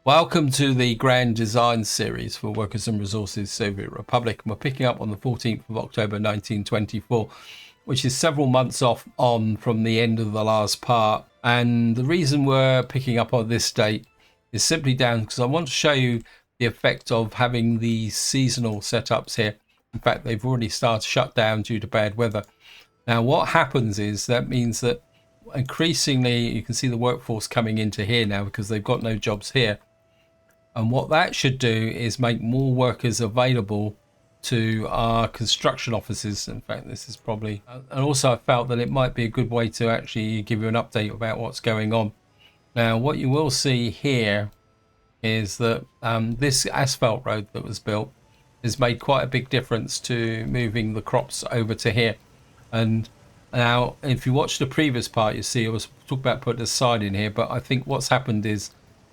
Welcome to the Grand Design Series for Workers and Resources Soviet Republic. And we're picking up on the 14th of October 1924, which is several months off on from the end of the last part. And the reason we're picking up on this date is simply down because I want to show you the effect of having these seasonal setups here. In fact, they've already started to shut down due to bad weather. Now, what happens is that means that increasingly you can see the workforce coming into here now because they've got no jobs here. And what that should do is make more workers available to our construction offices. In fact, this is probably, and also I felt that it might be a good way to actually give you an update about what's going on. Now, what you will see here is that this asphalt road that was built has made quite a big difference to moving the crops over to here. And now, if you watch the previous part, you see I was talking about putting a sign in here, but I think what's happened is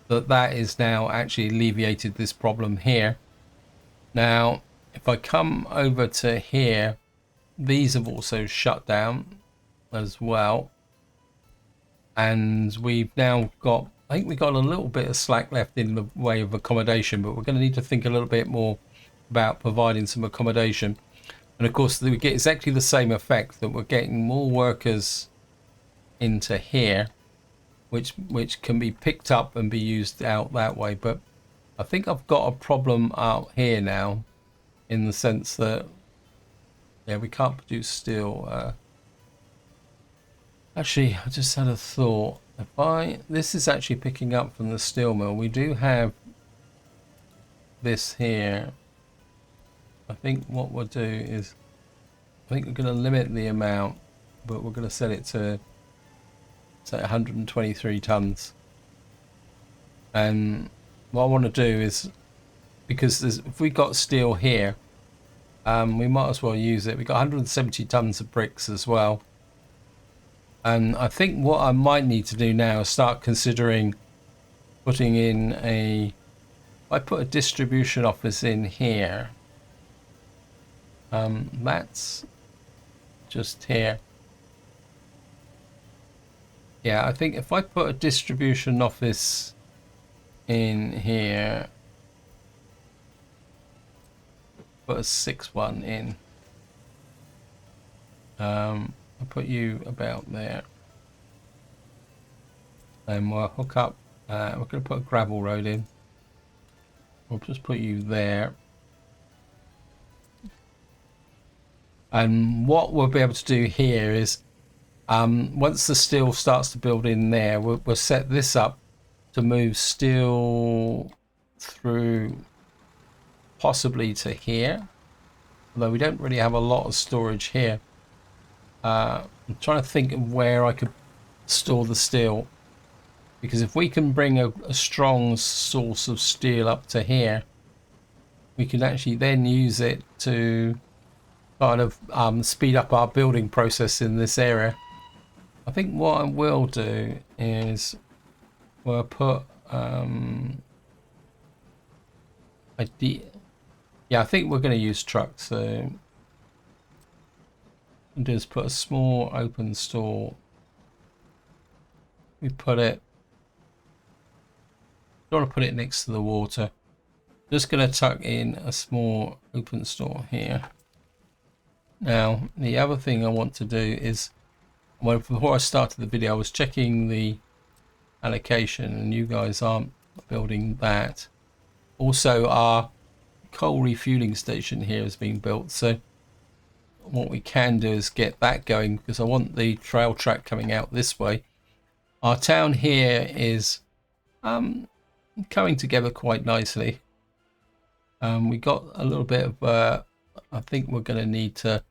that is now actually alleviated this problem here. Now, if I come over to here, these have also shut down as well. And we've now got, I think we've got a little bit of slack left in the way of accommodation, but we're going to need to think a little bit more about providing some accommodation. And of course, we get exactly the same effect, that we're getting more workers into here, which can be picked up and be used out that way. But I think I've got a problem out here now, in the sense that, yeah, we can't produce steel. Actually, I just had a thought. This is actually picking up from the steel mill. We do have this here. I think what we'll do is, I think we're going to limit the amount, but we're going to set it to, say, 123 tons. And what I want to do is, because if we got steel here, we might as well use it. We got 170 tons of bricks as well. And I think what I might need to do now is start considering putting in I put a distribution office in here. That's just here. Yeah, I think if I put a distribution office in here, put a 6-1 in. I'll put you about there. And we'll hook up, we're going to put a gravel road in. We'll just put you there. And what we'll be able to do here is, once the steel starts to build in there, we'll set this up to move steel through possibly to here. Although we don't really have a lot of storage here. I'm trying to think of where I could store the steel. Because if we can bring a strong source of steel up to here, we can actually then use it to kind of speed up our building process in this area. I think what I will do is we'll put I think we're going to use trucks, so I'll just put a small open store. We put it, don't want to put it next to the water. Just going to tuck in a small open store here. Now, the other thing I want to do is, well, before I started the video, I was checking the allocation, and you guys aren't building that. Also, our coal refueling station here is being built, so what we can do is get that going, because I want the trail track coming out this way. Our town here is coming together quite nicely. We got a little bit of I think we're going to need to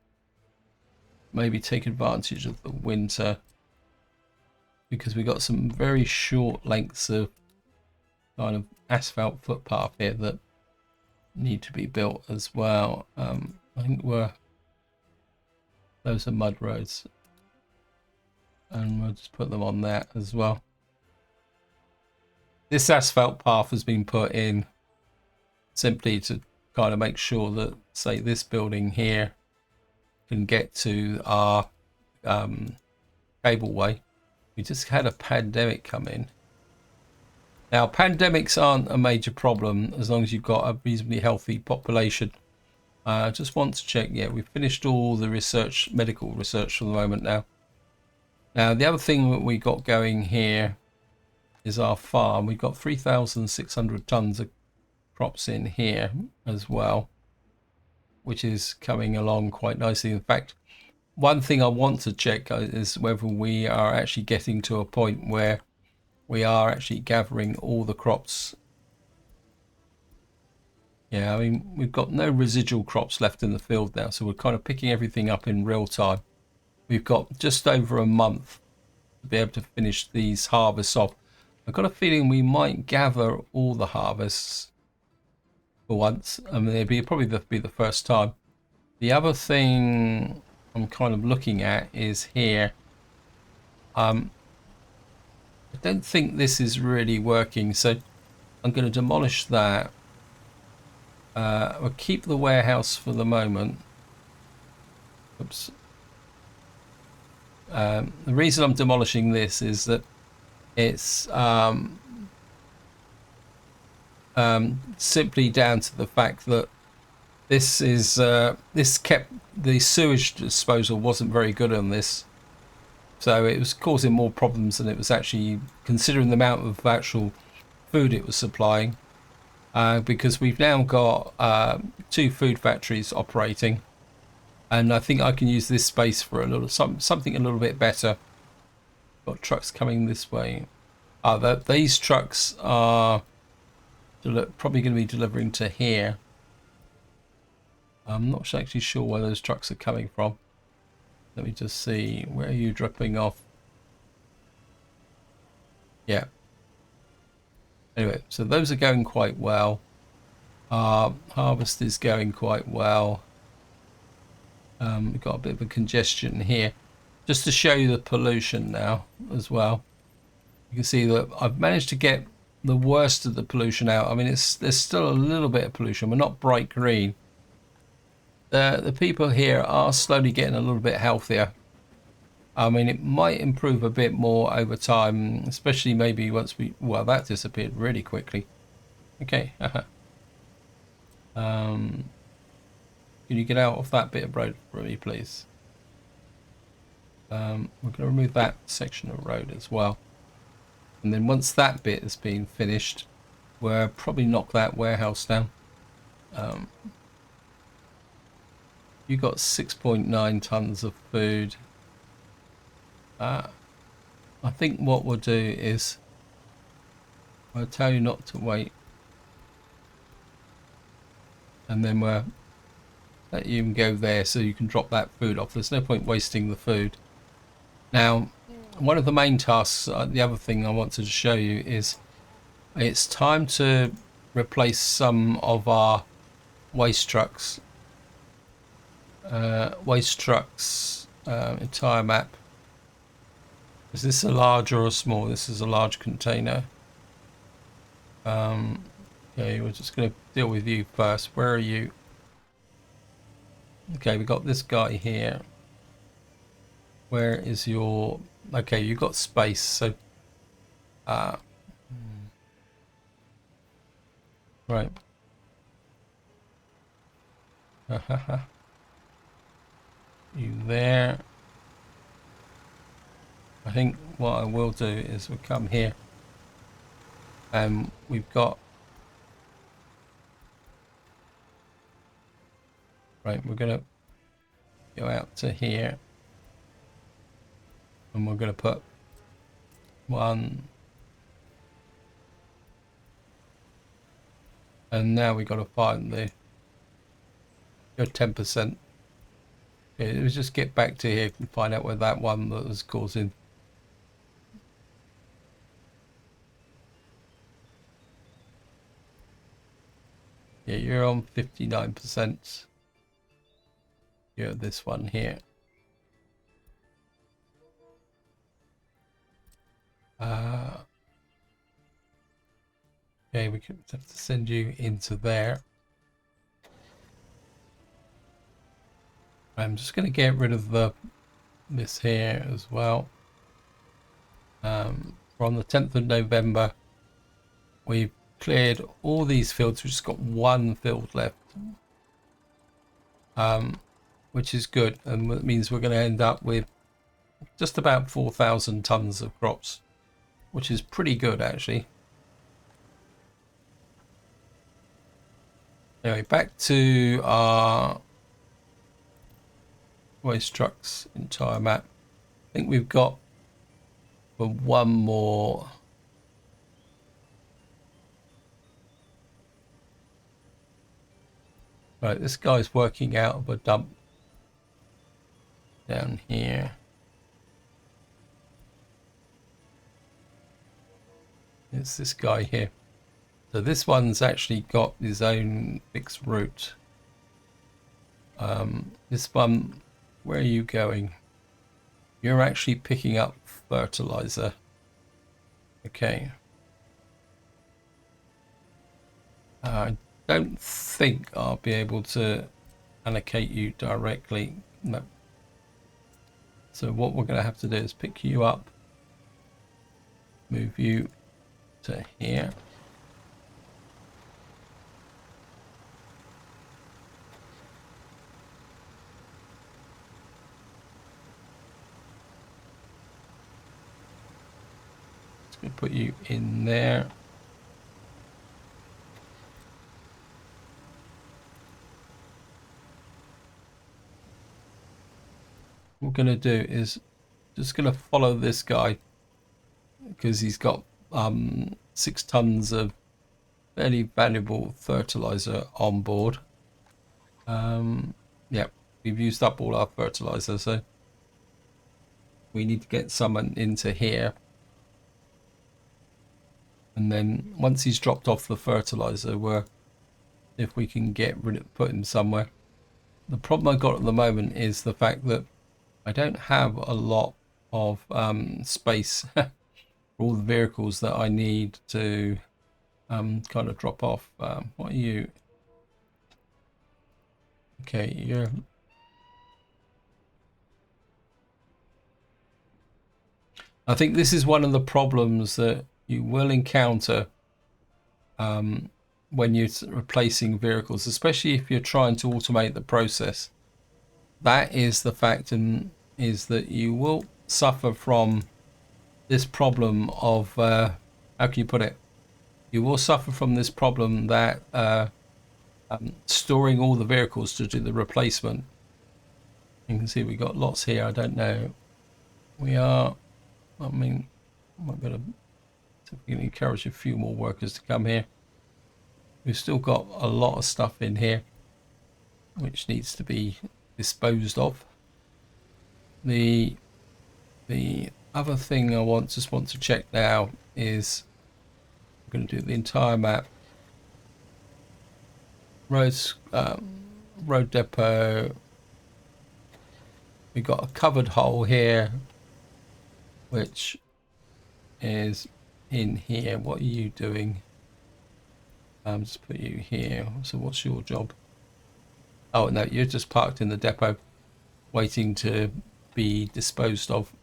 maybe take advantage of the winter, because we got some very short lengths of kind of asphalt footpath here that need to be built as well. I think those are mud roads, and we'll just put them on that as well. This asphalt path has been put in simply to kind of make sure that, say, this building here can get to our cableway. We just had a pandemic come in, Now, pandemics aren't a major problem as long as you've got a reasonably healthy population. I just want to check. Yeah, we've finished all the research, medical research for the moment now. Now, the other thing that we got going here is our farm. We've got 3,600 tons of crops in here as well, which is coming along quite nicely. In fact, one thing I want to check is whether we are actually getting to a point where we are actually gathering all the crops. Yeah, I mean, we've got no residual crops left in the field now, so we're kind of picking everything up in real time. We've got just over a month to be able to finish these harvests off. I've got a feeling we might gather all the harvests for once. I mean, it'd probably be the first time. The other thing I'm kind of looking at is here. I don't think this is really working, so I'm going to demolish that. We'll keep the warehouse for the moment. Oops. The reason I'm demolishing this is that it's simply down to the fact that this kept the sewage disposal wasn't very good on this, so it was causing more problems than it was actually, considering the amount of actual food it was supplying. Because we've now got 2 food factories operating, and I think I can use this space for a little something a little bit better. Got trucks coming this way. These trucks are probably going to be delivering to here. I'm not actually sure where those trucks are coming from. Let me just see. Where are you dropping off? Yeah. Anyway, so those are going quite well. Harvest is going quite well. We've got a bit of a congestion here. Just to show you the pollution now as well. You can see that I've managed to get the worst of the pollution out. I mean, there's still a little bit of pollution. We're not bright green. The people here are slowly getting a little bit healthier. I mean, it might improve a bit more over time, especially maybe once well, that disappeared really quickly. Okay. Can you get out of that bit of road for me, please? We're going to remove that section of road as well. And then once that bit has been finished, we'll probably knock that warehouse down. You got 6.9 tons of food. I think what we'll do is I'll tell you not to wait, and then we'll let you go there so you can drop that food off. There's no point wasting the food. Now, one of the main tasks, the other thing I wanted to show you is it's time to replace some of our waste trucks. Entire map. Is this a large or a small? This is a large container. Okay, we're just going to deal with you first. Where are you? Okay, we got this guy here. Where is your... Okay, you got space, so... Right. You there. I think what I will do is we'll come here, and we've got... Right, we're going to go out to here, and we're going to put 1, and now we've got to find the 10%. Okay, let's just get back to here and find out where that one that was causing... Yeah, you're on 59%. You're this one here. Okay, we could have to send you into there. I'm just going to get rid of this here as well. We're on the 10th of November. we've cleared all these fields. We've just got one field left, which is good, and that means we're going to end up with just about 4,000 tons of crops, which is pretty good actually. Anyway, back to our waste trucks entire map. I think we've got for one more. Right, this guy's working out of a dump down here. It's this guy here. So this one's actually got his own fixed route. This one, where are you going? You're actually picking up fertilizer. Okay. I don't think I'll be able to allocate you directly. No. So what we're going to have to do is pick you up, move you to here. Just going to put you in there. What we're going to do is just going to follow this guy because he's got 6 tons of fairly valuable fertilizer on board. Yeah, we've used up all our fertilizer, so we need to get someone into here, and then once he's dropped off the fertilizer, if we can put him somewhere. The problem I got at the moment is the fact that I don't have a lot of space for all the vehicles that I need to kind of drop off. What are you? Okay, you're... I think this is one of the problems that you will encounter when you're replacing vehicles, especially if you're trying to automate the process. That is the fact, and is that you will suffer from this problem of how can you put it? You will suffer from this problem that storing all the vehicles to do the replacement. You can see we got lots here. I don't know. We are. I mean, I might be able to encourage a few more workers to come here. We've still got a lot of stuff in here which needs to be disposed of. The other thing I just want to check now is I'm going to do the entire map. Road depot. We've got a covered hole here, which is in here. What are you doing? Just put you here. So what's your job? Oh no, you're just parked in the depot waiting to be disposed of.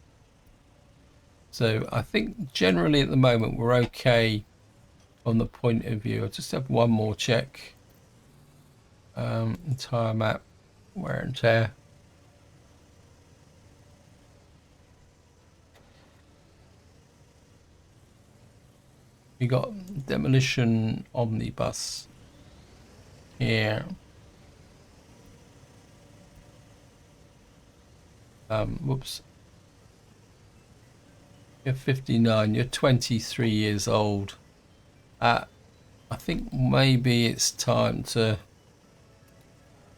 So I think generally at the moment we're okay on the point of view. I'll just have one more check. Entire map, wear and tear. We got demolition omnibus here. Whoops. You're 59. You're 23 years old. I think maybe it's time to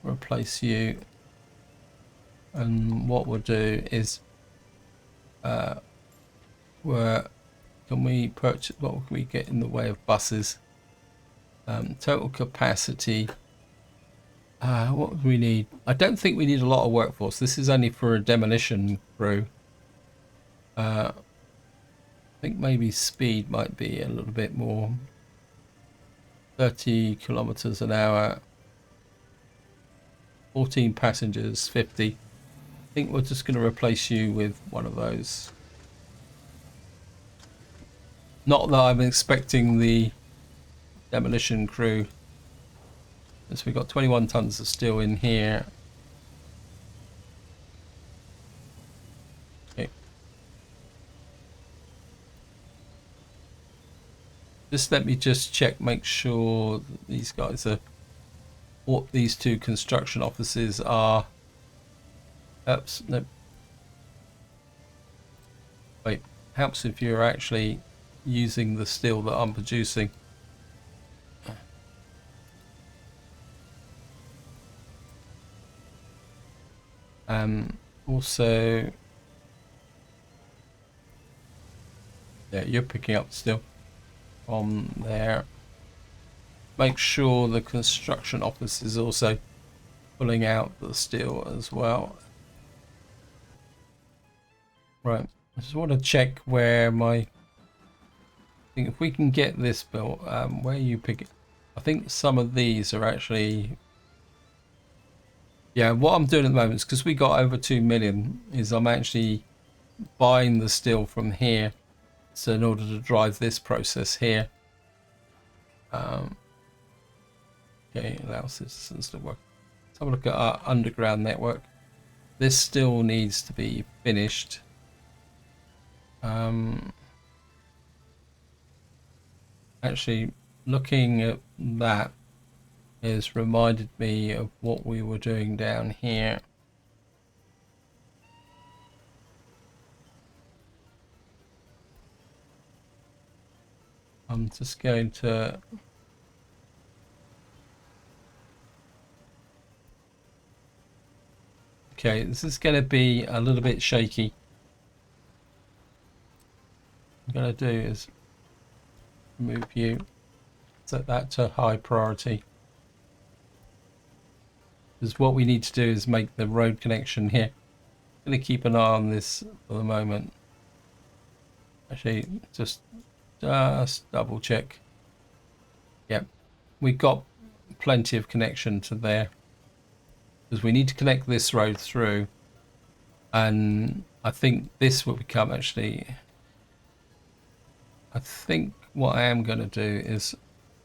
replace you. And what we'll do is, can we purchase? What can we get in the way of buses? Total capacity. What do we need? I don't think we need a lot of workforce. This is only for a demolition crew. I think maybe speed might be a little bit more. 30 kilometers an hour. 14 passengers, 50. I think we're just going to replace you with one of those. Not that I'm expecting the demolition crew. So we've got 21 tons of steel in here. Okay. Just let me just check, make sure that these guys are what these two construction offices are. Oops, no. Wait, helps if you're actually using the steel that I'm producing. Also, yeah, you're picking up steel from there. Make sure the construction office is also pulling out the steel as well. Right, I just want to check where my... if we can get this built, where you pick it. I think some of these are actually... yeah, what I'm doing at the moment is because we got over 2 million is I'm actually buying the steel from here. So in order to drive this process here. Okay, allow citizens to work. Let's have a look at our underground network. This still needs to be finished. Actually, looking at that has reminded me of what we were doing down here. I'm just going to... okay, this is going to be a little bit shaky. What I'm going to do is move you, set that to high priority. Because what we need to do is make the road connection here. I'm going to keep an eye on this for the moment. Actually, just double check. Yep, we've got plenty of connection to there. Because we need to connect this road through. And I think this will become actually... I think what I am going to do is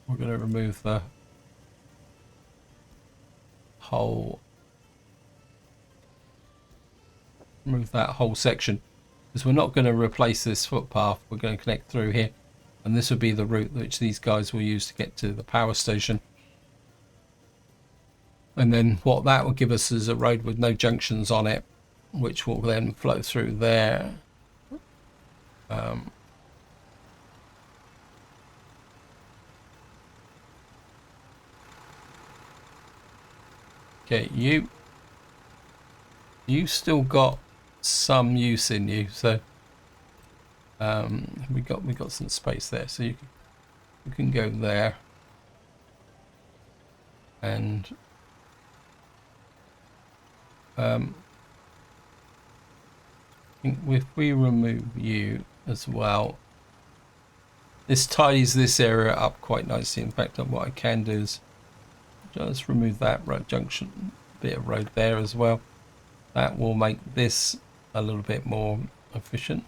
we're going to remove the whole... remove that whole section. Because we're not going to replace this footpath. We're going to connect through here. And this will be the route which these guys will use to get to the power station. And then what that will give us is a road with no junctions on it, which will then flow through there. Okay, you still got some use in you, so we got some space there, so you can go there, and if we remove you as well, this tidies this area up quite nicely. In fact, what I can do is just remove that road junction bit of road there as well. That will make this a little bit more efficient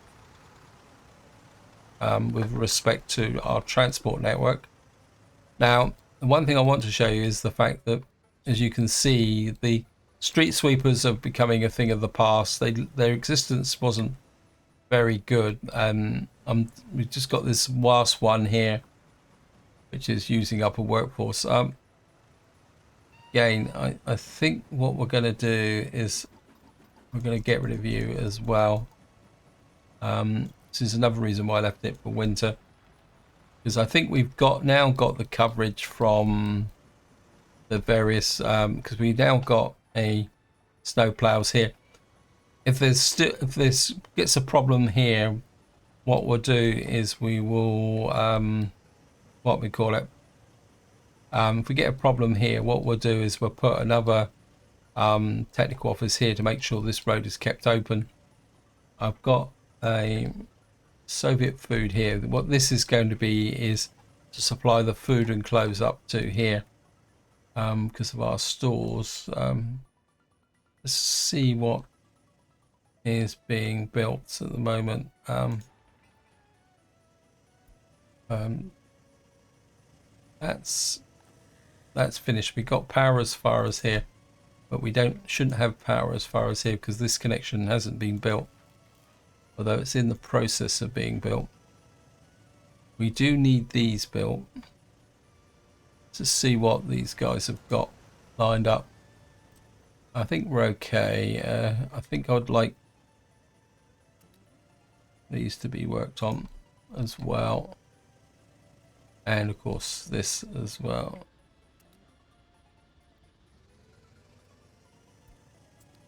with respect to our transport network. Now, the one thing I want to show you is the fact that, as you can see, the street sweepers are becoming a thing of the past. Their existence wasn't very good. We've just got this last one here, which is using up a workforce. Again, I think what we're going to do is we're going to get rid of you as well. This is another reason why I left it for winter, because I think we've now got the coverage from the various, because we now got a snow plows here. If this gets a problem here, what we'll do is we will what we call it. If we get a problem here, what we'll do is we'll put another technical office here to make sure this road is kept open. I've got a Soviet food here. What this is going to be is to supply the food and clothes up to here because of our stores. Let's see what is being built at the moment. that's finished. We got power as far as here, but we shouldn't have power as far as here because this connection hasn't been built, although it's in the process of being built. We do need these built to see what these guys have got lined up. I think we're okay. I think I'd like these to be worked on as well, and of course this as well.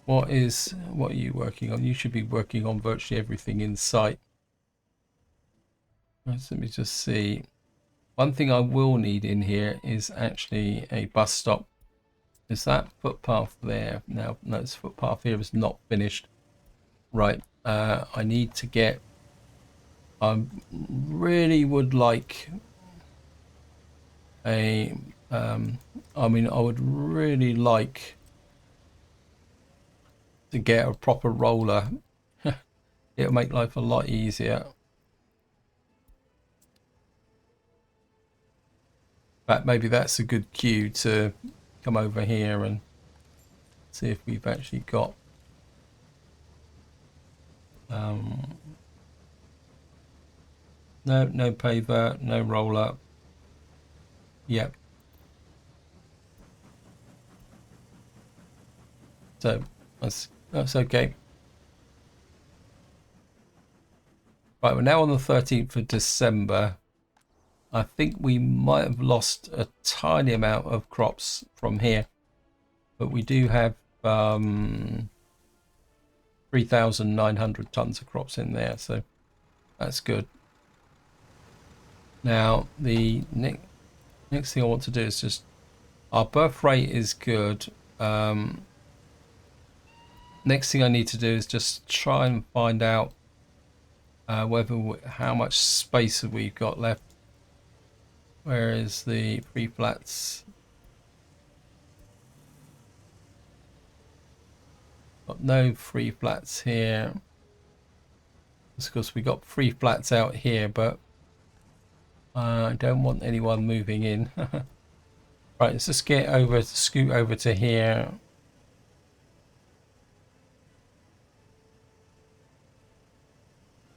What are you working on? You should be working on virtually everything in sight. Let me just see. One thing I will need in here is actually a bus stop. Is that footpath there? No, this footpath here is not finished. Right, I need to get... I really would like a... I mean, I would really like to get a proper roller. It'll make life a lot easier. But maybe that's a good cue to come over here and see if we've actually got no paver, no roller. Yep. So that's okay. Right, we're now on the 13th of December. I think we might have lost a tiny amount of crops from here, but we do have 3,900 tons of crops in there, so that's good. Now the next thing I want to do is just, our birth rate is good. Next thing I need to do is just try and find out how much space have we got left. Where is the free flats? Got no free flats here. Of course, we got free flats out here, but I don't want anyone moving in. Right, let's just scoot over to here.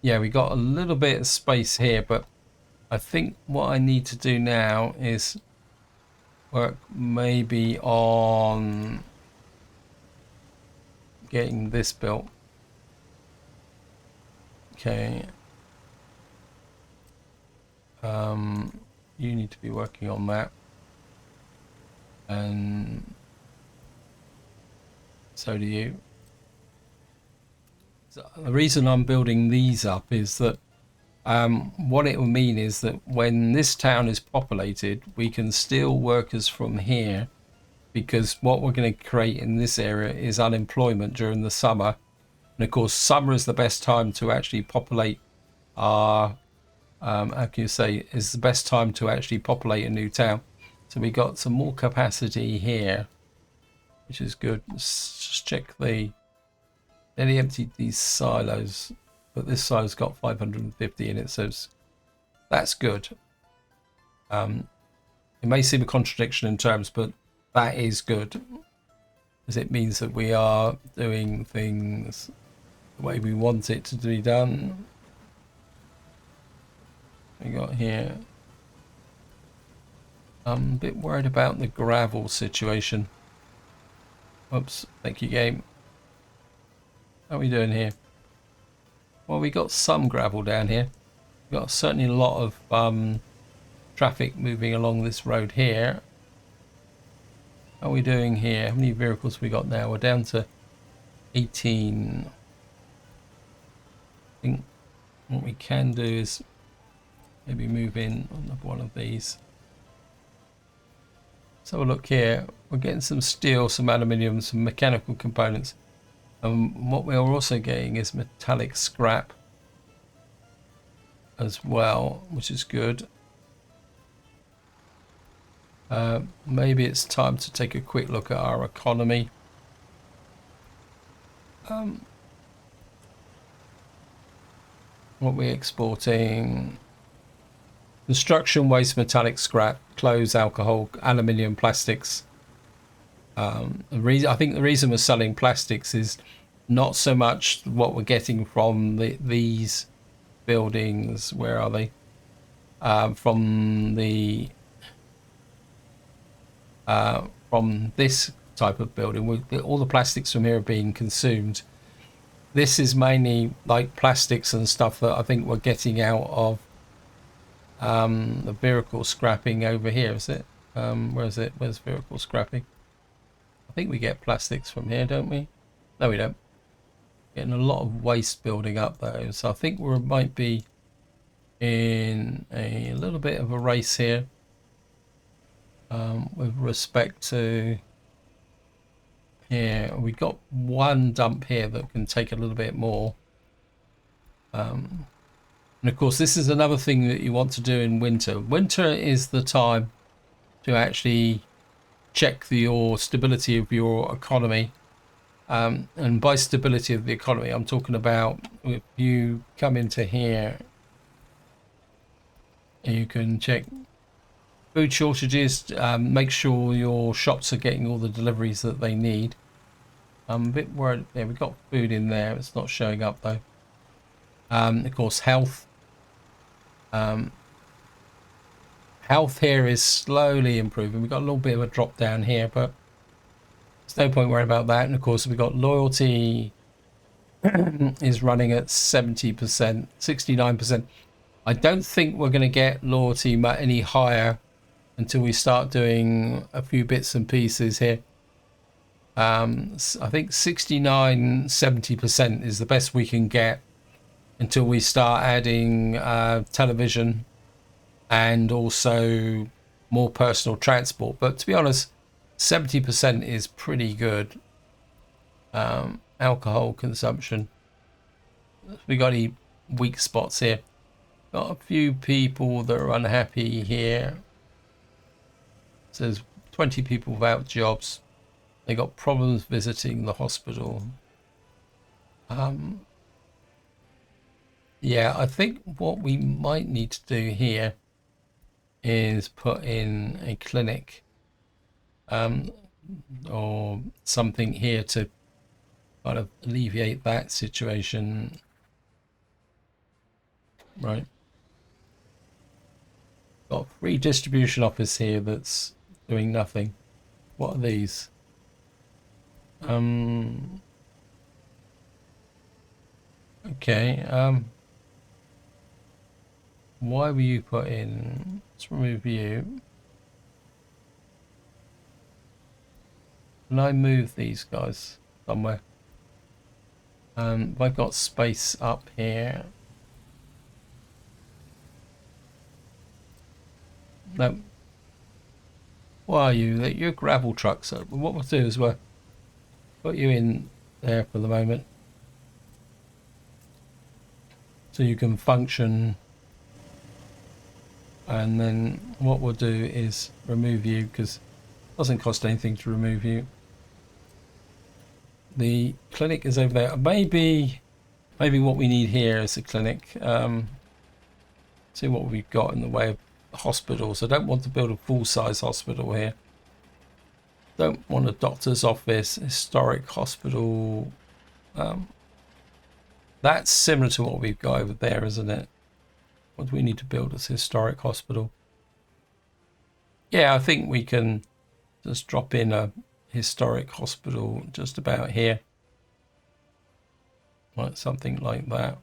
Yeah, we got a little bit of space here, but I think what I need to do now is work maybe on getting this built. Okay. You need to be working on that. And so do you. So the reason I'm building these up is that what it will mean is that when this town is populated, we can steal workers from here, because what we're going to create in this area is unemployment during the summer. And of course, summer is the best time to actually populate our, how can you say, is the best time to actually populate a new town. So we got some more capacity here, which is good. Let's just check they emptied these silos, but this silo's got 550 in it, so that's good. It may seem a contradiction in terms, but that is good, as it means that we are doing things the way we want it to be done. We got here. I'm a bit worried about the gravel situation. Oops, thank you, game. How are we doing here? Well, we got some gravel down here. We've got certainly a lot of traffic moving along this road here. How are we doing here? How many vehicles we got now? We're down to 18. I think what we can do is maybe move in on one of these. So look here, we're getting some steel, some aluminium, some mechanical components. And what we're also getting is metallic scrap as well, which is good. Maybe it's time to take a quick look at our economy. What we're exporting, Construction waste, metallic scrap, clothes, alcohol, aluminium, plastics. I think the reason we're selling plastics is not so much what we're getting from these buildings. Where are they? From this type of building, all the plastics from here are being consumed. This is mainly like plastics and stuff that I think we're getting out of the vehicle scrapping over here. Is it? Where is it? Where's vehicle scrapping? I think we get plastics from here, don't we? No, we don't. Getting a lot of waste building up though, so I think we might be in a little bit of a race here with respect to here. We got one dump here that can take a little bit more, and of course this is another thing that you want to do in winter. Winter is the time to actually check your stability of your economy, and by stability of the economy I'm talking about if you come into here, you can check food shortages, make sure your shops are getting all the deliveries that they need. I'm a bit worried. Yeah, we've got food in there, it's not showing up though. Of course health. Health here is slowly improving. We've got a little bit of a drop down here, but there's no point worrying about that. And of course we've got loyalty is running at 70%, 69%. I don't think we're going to get loyalty any higher until we start doing a few bits and pieces here. I think 69, 70% is the best we can get until we start adding television and also more personal transport. But to be honest, 70% is pretty good. Alcohol consumption. We got any weak spots here? Got a few people that are unhappy here. It says 20 people without jobs. They got problems visiting the hospital. Yeah, I think what we might need to do here is put in a clinic or something here to kind of alleviate that situation. Right. Got a free distribution office here that's doing nothing. What are these? Okay. Why were you put in? Let's remove you. Can I move these guys somewhere? I've got space up here. No. Why are you? You're gravel trucks. So what we'll do is we'll put you in there for the moment, so you can function. And then what we'll do is remove you, because it doesn't cost anything to remove you. The clinic is over there. Maybe what we need here is a clinic. See what we've got in the way of hospitals. I don't want to build a full-size hospital here. Don't want a doctor's office. Historic hospital. That's similar to what we've got over there, isn't it? What do we need to build as historic hospital? Yeah, I think we can just drop in a historic hospital just about here. Like something like that.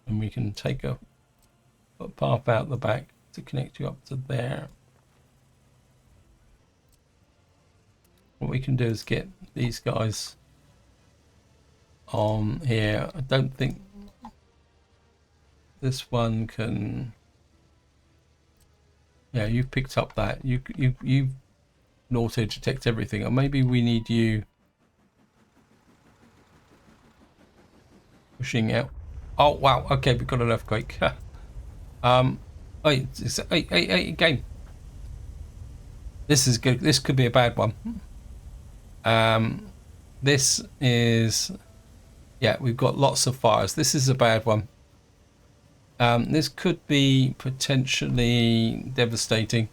And we can take a path out the back to connect you up to there. What we can do is get these guys on here. I don't think this one can. Yeah, you've picked up that. You've auto detect everything, or maybe we need you pushing out. Oh wow, okay, we've got an earthquake. Hey, game. This is good. This could be a bad one. This is, yeah, we've got lots of fires. This is a bad one. This could be potentially devastating.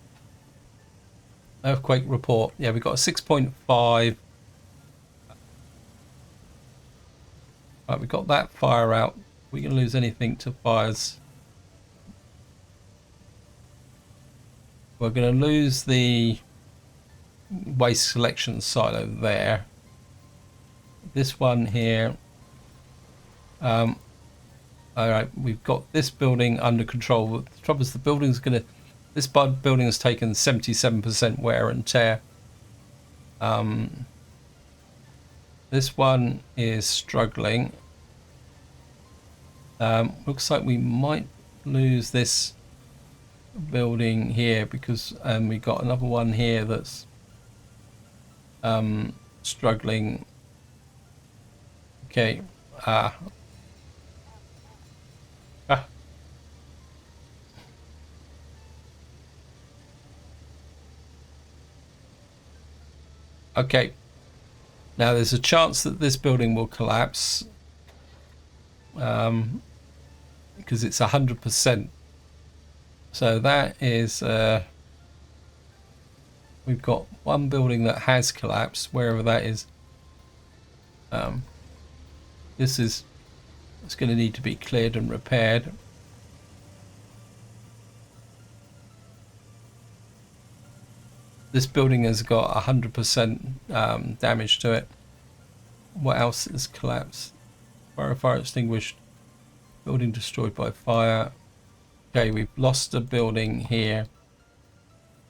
Earthquake report. Yeah, we got a 6.5. Right, we got that fire out. We're going to lose anything to fires. We're going to lose the waste collection silo there. This one here. All right, we've got this building under control. The trouble is the building's going to... This building has taken 77% wear and tear. This one is struggling. Looks like we might lose this building here because we got another one here that's struggling. Okay. Okay. Now there's a chance that this building will collapse because it's 100%. So that is we've got one building that has collapsed, wherever that is. It's going to need to be cleared and repaired. This building has got 100% damage to it. What else has collapsed? Fire extinguished. Building destroyed by fire. Okay, we've lost a building here.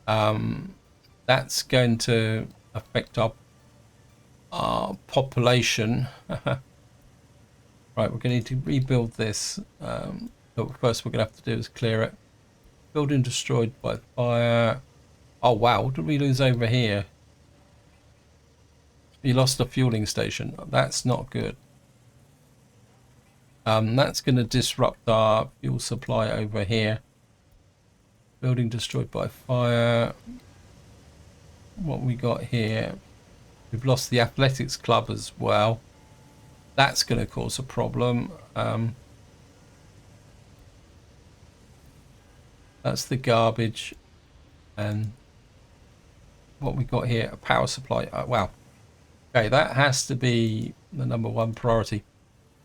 That's going to affect our population. Right, we're going to need to rebuild this. But first we're going to have to do is clear it. Building destroyed by fire. Oh wow, what did we lose over here? We lost a fueling station. That's not good. That's going to disrupt our fuel supply over here. Building destroyed by fire. What we got here? We've lost the athletics club as well. That's going to cause a problem. That's the garbage. And what we got here, a power supply. Wow. Okay, that has to be the #1 priority.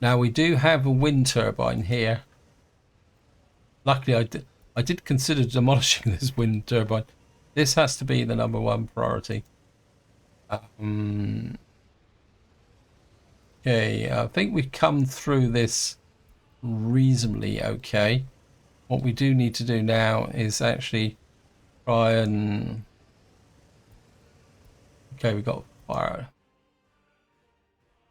Now we do have a wind turbine here. Luckily I did consider demolishing this wind turbine. This has to be the #1 priority. Okay, I think we've come through this reasonably okay. What we do need to do now is actually try and... Okay, we got fire.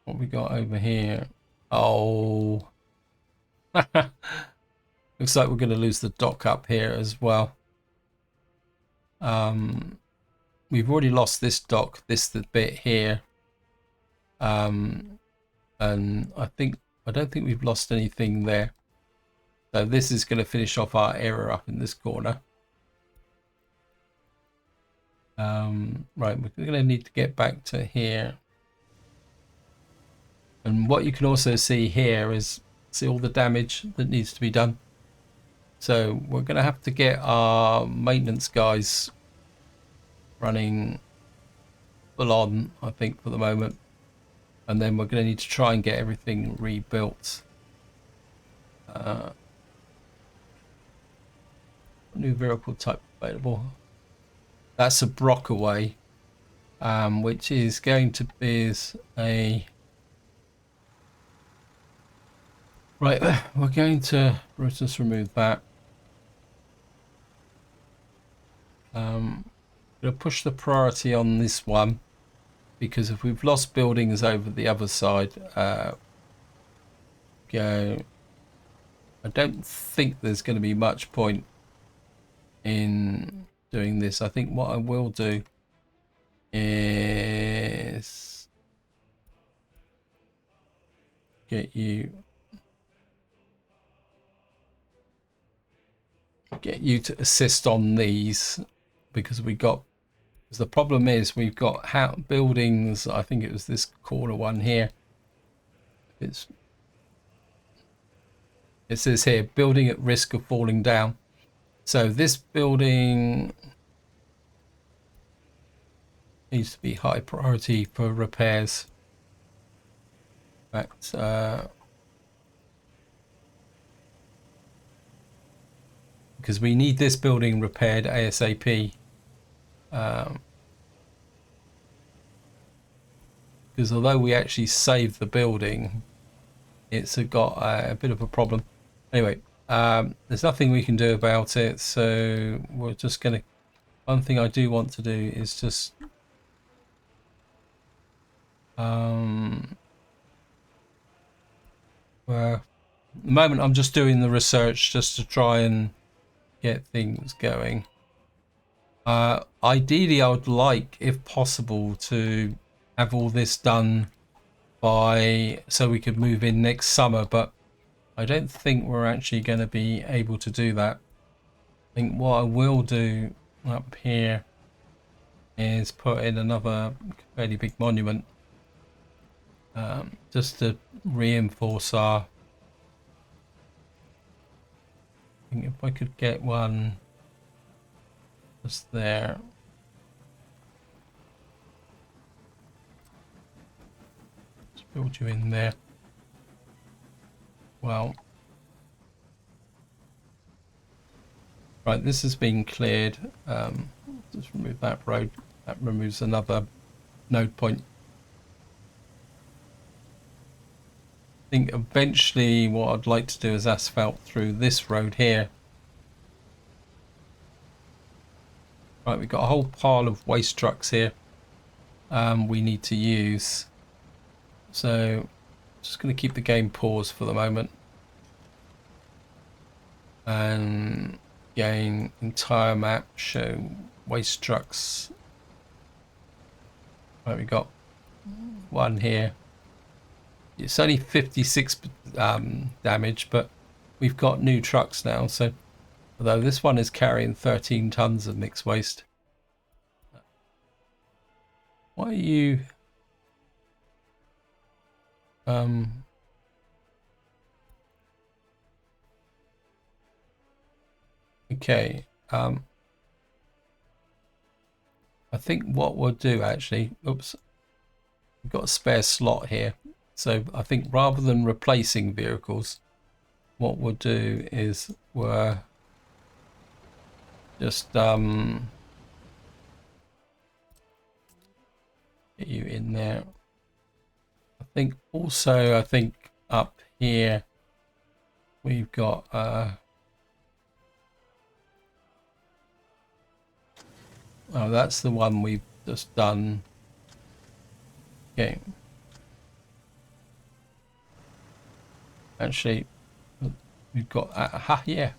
What we got over here? Oh, looks like we're going to lose the dock up here as well. We've already lost this dock, the bit here, and I don't think we've lost anything there. So this is going to finish off our area up in this corner. Right, we're going to need to get back to here. And what you can also see here is, see all the damage that needs to be done. So we're going to have to get our maintenance guys running full on, I think, for the moment. And then we're going to need to try and get everything rebuilt. New vehicle type available. That's a Brockaway, which is going to be a... Right, we're going to just remove that. Going to push the priority on this one, because if we've lost buildings over the other side, I don't think there's going to be much point in doing this. I think what I will do is get you to assist on these, because the problem is we've got buildings. I think it was this corner one here. It's It says here, building at risk of falling down. So this building needs to be high priority for repairs. In fact, because we need this building repaired ASAP. Because although we actually saved the building, it's got a bit of a problem. Anyway, there's nothing we can do about it, so we're just going to... One thing I do want to do is just... well, at the moment I'm just doing the research just to try and get things going. Ideally, I would like, if possible, to have all this done by so we could move in next summer, but I don't think we're actually going to be able to do that. I think what I will do up here is put in another fairly big monument, just to reinforce our... I think if I could get one just there. Just build you in there. Well, right, this has been cleared. Just remove that road. That removes another node point. I think eventually what I'd like to do is asphalt through this road here. Right, we've got a whole pile of waste trucks here we need to use. So just going to keep the game paused for the moment. And again, entire map, show waste trucks. Right, we got one here. It's only 56 damage, but we've got new trucks now. So, although this one is carrying 13 tons of mixed waste. Why are you? Okay. I think what we'll do actually. Oops. We've got a spare slot here. So I think rather than replacing vehicles, what we'll do is we're just get you in there. I think also, I think up here we've got oh, that's the one we've just done. Okay. Actually, we've got yeah.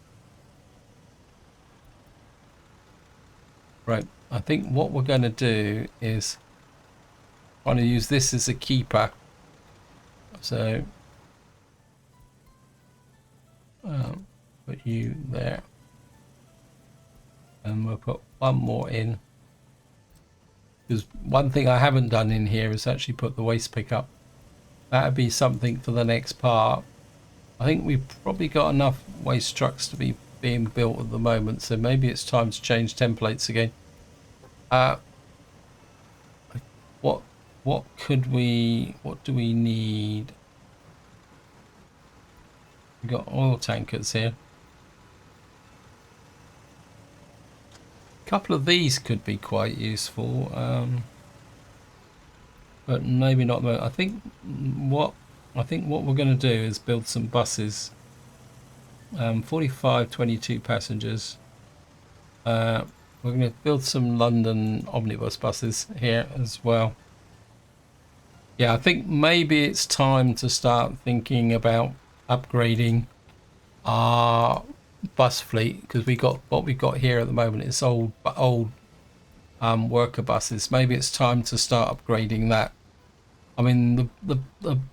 Right. I think what we're going to do is trying to use this as a keeper. So put you there, and we'll put one more in. Because one thing I haven't done in here is actually put the waste pickup. That would be something for the next part. I think we've probably got enough waste trucks to be being built at the moment, so maybe it's time to change templates again. What do we need? We've got oil tankers here. A couple of these could be quite useful, but maybe not. I think what we're going to do is build some buses. 45, 22 passengers. We're going to build some London omnibus buses here as well. Yeah, I think maybe it's time to start thinking about upgrading our bus fleet, because what we got here at the moment is old worker buses. Maybe it's time to start upgrading that. I mean, the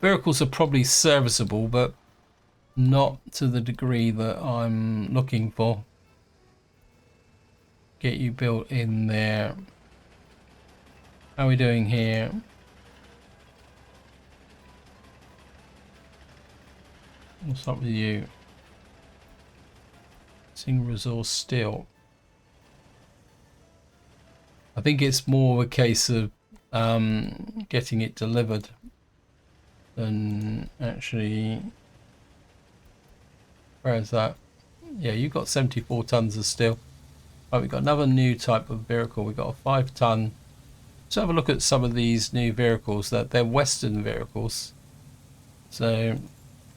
vehicles are probably serviceable, but not to the degree that I'm looking for. Get you built in there. How are we doing here? What's up with you? Using resource still. I think it's more a case of getting it delivered than actually. Where is that? Yeah, you've got 74 tons of steel. Right, we've got another new type of vehicle. We've got a 5-ton. Let's have a look at some of these new vehicles. That they're Western vehicles, so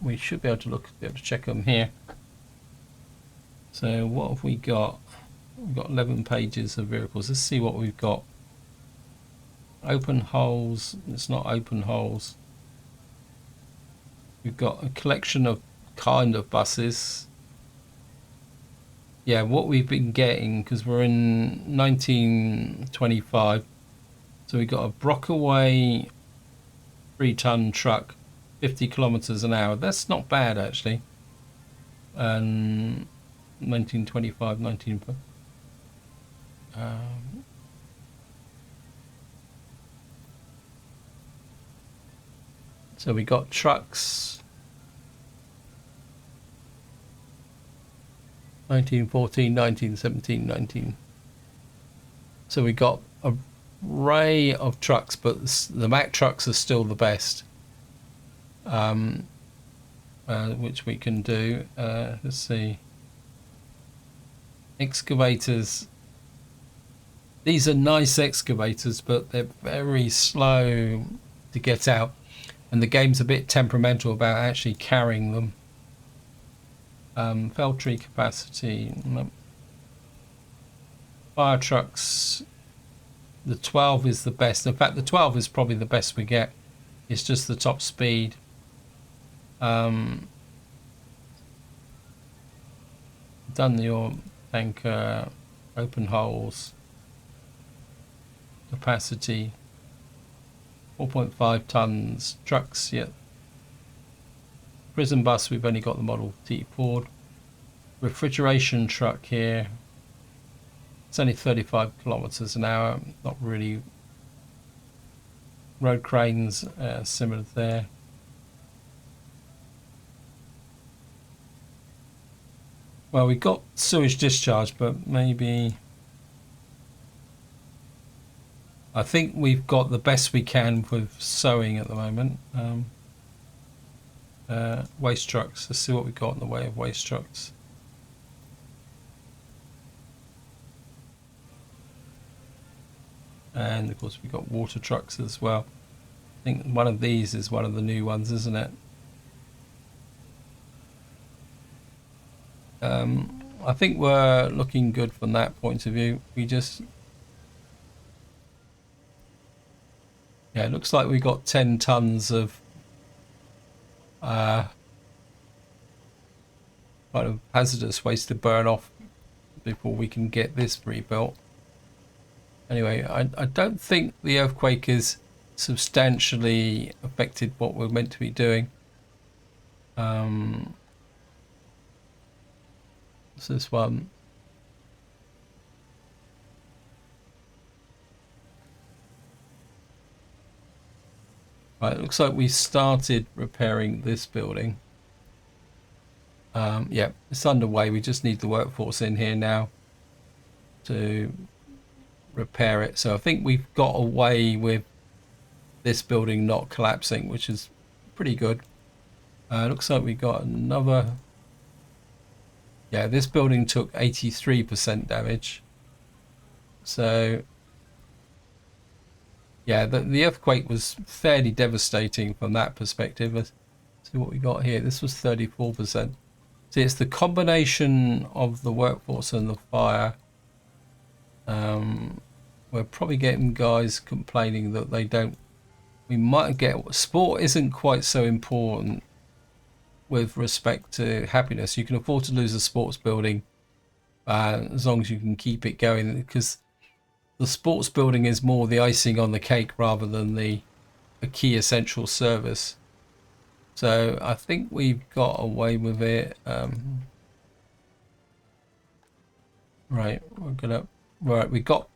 we should be able to check them here. So what have we got? We've got 11 pages of vehicles. Let's see what we've got. Open holes. It's not open holes. We've got a collection of kind of buses. Yeah, what we've been getting, because we're in 1925, so we've got a Brockaway 3-ton truck, 50 kilometers an hour. That's not bad actually. And 1925, 19. So we got trucks. 1914, 1917, 19. So we got a array of trucks, but the Mack trucks are still the best, which we can do. Let's see. Excavators. These are nice excavators, but they're very slow to get out, and the game's a bit temperamental about actually carrying them. Feltree capacity. Fire trucks. The 12 is the best. In fact, the 12 is probably the best we get. It's just the top speed. Done your tanker. Open holes. Capacity. 4.5 tons. Trucks, yeah. Prison bus, we've only got the Model T Ford. Refrigeration truck here. It's only 35 kilometers an hour. Not really. Road cranes, similar there. Well, we got sewage discharge, but maybe. I think we've got the best we can with sewing at the moment. Waste trucks. Let's see what we've got in the way of waste trucks. And of course we've got water trucks as well. I think one of these is one of the new ones, isn't it? I think we're looking good from that point of view. Yeah, it looks like we got 10 tons of kind of hazardous waste to burn off before we can get this rebuilt. Anyway, I don't think the earthquake has substantially affected what we're meant to be doing. What's this one? Right, it looks like we started repairing this building. Yeah, it's underway. We just need the workforce in here now to repair it. So I think we've got away with this building not collapsing, which is pretty good. Looks like we got another. Yeah, this building took 83% damage. So yeah, the earthquake was fairly devastating from that perspective. Let's see what we got here. This was 34%. See, it's the combination of the workforce and the fire. We're probably getting guys complaining that they don't. We might get sport isn't quite so important with respect to happiness. You can afford to lose a sports building as long as you can keep it going, because the sports building is more the icing on the cake rather than a key essential service. So I think we've got away with it. Right, we've got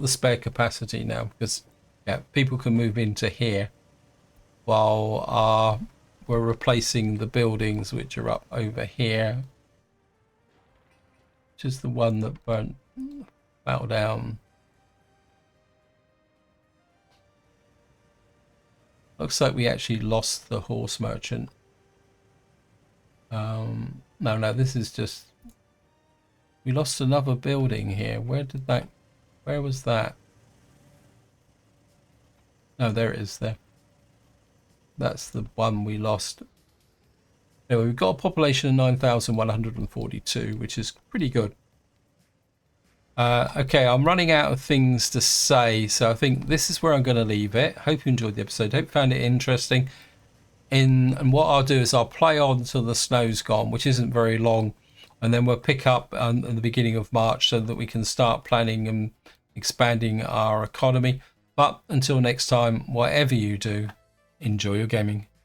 the spare capacity now, because yeah, people can move into here while we're replacing the buildings which are up over here. which is the one that fell down. Looks like we actually lost the horse merchant. No, this is just... We lost another building here. Where was that? Oh, there it is there. That's the one we lost. Anyway, we've got a population of 9,142, which is pretty good. Okay, I'm running out of things to say, so I think this is where I'm going to leave it. Hope you enjoyed the episode. Hope you found it interesting. And what I'll do is I'll play on till the snow's gone, which isn't very long, and then we'll pick up at the beginning of March so that we can start planning and expanding our economy. But until next time, whatever you do, enjoy your gaming.